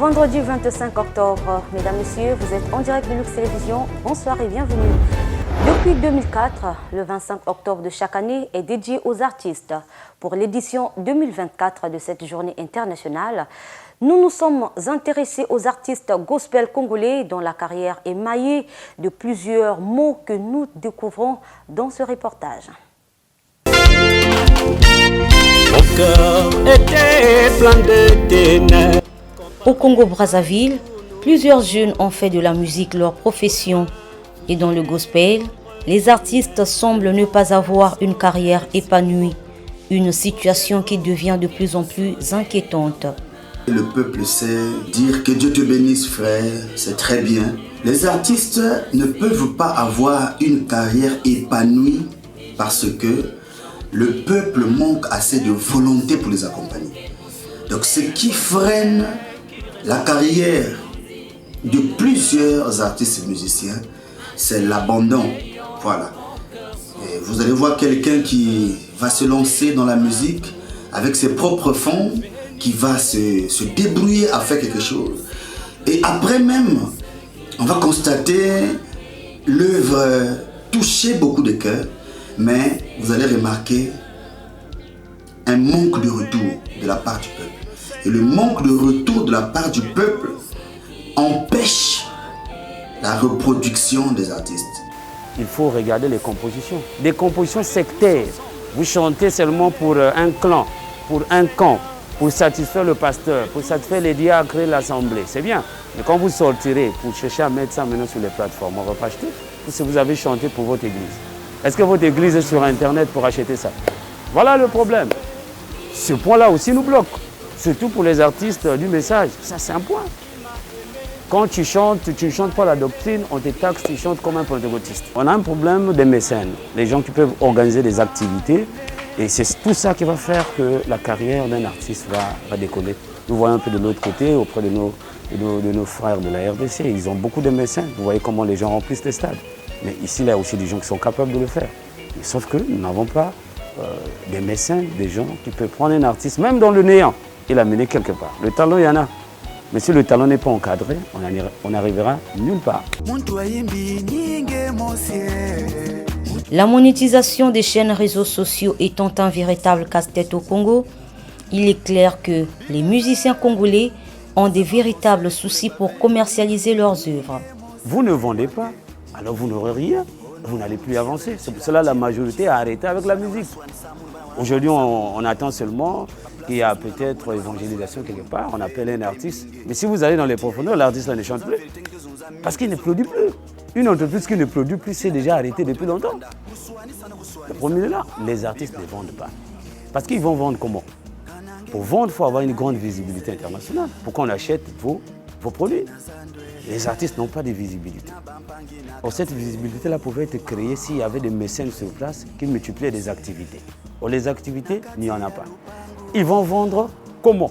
vendredi 25 octobre. Mesdames, Messieurs, vous êtes en direct de Lux Télévision. Bonsoir et bienvenue. Depuis 2004, le 25 octobre de chaque année est dédié aux artistes. Pour l'édition 2024 de cette journée internationale, nous nous sommes intéressés aux artistes gospel congolais dont la carrière est maillée de plusieurs mots que nous découvrons dans ce reportage. Mon cœur était plein de ténèbres. Au Congo-Brazzaville, plusieurs jeunes ont fait de la musique leur profession. Et dans le gospel, les artistes semblent ne pas avoir une carrière épanouie. Une situation qui devient de plus en plus inquiétante. Le peuple sait dire que Dieu te bénisse, frère, c'est très bien. Les artistes ne peuvent pas avoir une carrière épanouie parce que le peuple manque assez de volonté pour les accompagner. Donc ce qui freine la carrière de plusieurs artistes et musiciens, c'est l'abandon. Voilà. Et vous allez voir quelqu'un qui va se lancer dans la musique avec ses propres fonds, qui va se débrouiller à faire quelque chose. Et après même, on va constater l'œuvre toucher beaucoup de cœurs, mais vous allez remarquer un manque de retour de la part du peuple. Et le manque de retour de la part du peuple empêche la reproduction des artistes. Il faut regarder les compositions. Des compositions sectaires. Vous chantez seulement pour un clan, pour un camp, pour satisfaire le pasteur, pour satisfaire les diacres et l'assemblée. C'est bien. Mais quand vous sortirez pour chercher à mettre ça maintenant sur les plateformes, on ne va pas acheter. Si vous avez chanté pour votre église. Est-ce que votre église est sur Internet pour acheter ça? Voilà le problème. Ce point-là aussi nous bloque. Surtout pour les artistes du message. Ça, c'est un point. Quand tu chantes, tu ne chantes pas la doctrine, on te taxe, tu chantes comme un pentecôtiste. On a un problème des mécènes, les gens qui peuvent organiser des activités. Et c'est tout ça qui va faire que la carrière d'un artiste va décoller. Nous voyons un peu de l'autre côté, auprès de nos frères de la RDC. Ils ont beaucoup de mécènes. Vous voyez comment les gens remplissent les stades. Mais ici, il y a aussi des gens qui sont capables de le faire. Sauf que nous n'avons pas des mécènes, des gens qui peuvent prendre un artiste, même dans le néant, et l'amener quelque part. Le talent, il y en a. Mais si le talent n'est pas encadré, on n'arrivera nulle part. La monétisation des chaînes réseaux sociaux étant un véritable casse-tête au Congo, il est clair que les musiciens congolais ont des véritables soucis pour commercialiser leurs œuvres. Vous ne vendez pas, alors vous n'aurez rien, vous n'allez plus avancer. C'est pour cela que la majorité a arrêté avec la musique. Aujourd'hui, on attend seulement qu'il y a peut-être évangélisation quelque part, on appelle un artiste. Mais si vous allez dans les profondeurs, l'artiste ne chante plus. Parce qu'il ne produit plus. Une entreprise qui ne produit plus, c'est déjà arrêté depuis longtemps. Le premier est là, les artistes ne vendent pas. Parce qu'ils vont vendre comment? Pour vendre, il faut avoir une grande visibilité internationale pour qu'on achète vos produits. Les artistes n'ont pas de visibilité. Or, cette visibilité-là pouvait être créée s'il y avait des mécènes sur place qui multipliaient des activités. Or, les activités, il n'y en a pas. Ils vont vendre comment?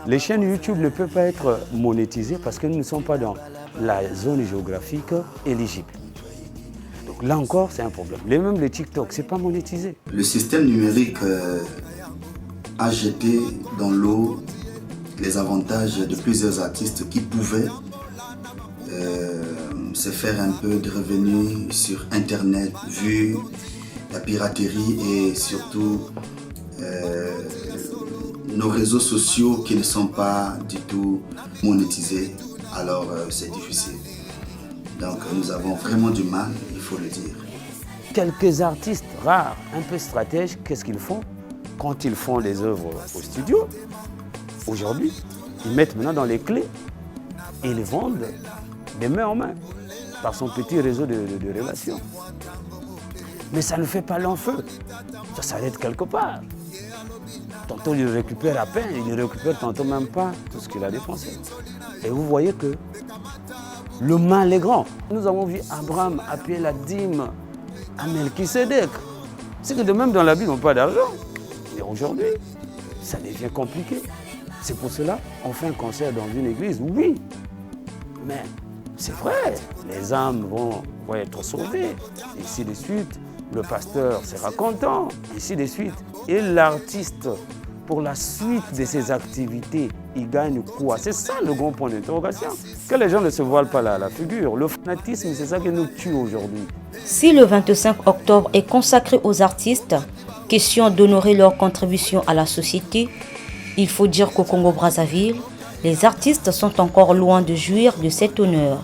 Les chaînes YouTube ne peuvent pas être monétisées parce que nous ne sommes pas dans la zone géographique éligible. Donc là encore, c'est un problème. Même les TikTok, ce n'est pas monétisé. Le système numérique a jeté dans l'eau les avantages de plusieurs artistes qui pouvaient se faire un peu de revenus sur Internet, vu la piraterie et surtout nos réseaux sociaux qui ne sont pas du tout monétisés. Alors c'est difficile. Donc nous avons vraiment du mal, il faut le dire. Quelques artistes rares, un peu stratèges, qu'est-ce qu'ils font? Quand ils font des œuvres au studio, aujourd'hui, ils mettent maintenant dans les clés et ils les vendent de main en main par son petit réseau de relations. Mais ça ne fait pas long feu, ça s'arrête quelque part. Tantôt il récupère à peine, il récupère tantôt même pas tout ce qu'il a dépensé. Et vous voyez que le mal est grand. Nous avons vu Abraham appeler la dîme à Melchisédek. C'est que de même dans la Bible, on n'a pas d'argent. Et aujourd'hui, ça devient compliqué. C'est pour cela qu'on fait un concert dans une église, oui. Mais c'est vrai, les âmes vont être sauvées. Ainsi de suite, le pasteur sera content, ainsi de suite. Et l'artiste pour la suite de ses activités, il gagne quoi? C'est ça le grand point d'interrogation. Que les gens ne se voilent pas la figure. Le fanatisme, c'est ça qui nous tue aujourd'hui. Si le 25 octobre est consacré aux artistes, question d'honorer leur contribution à la société, il faut dire qu'au Congo-Brazzaville, les artistes sont encore loin de jouir de cet honneur.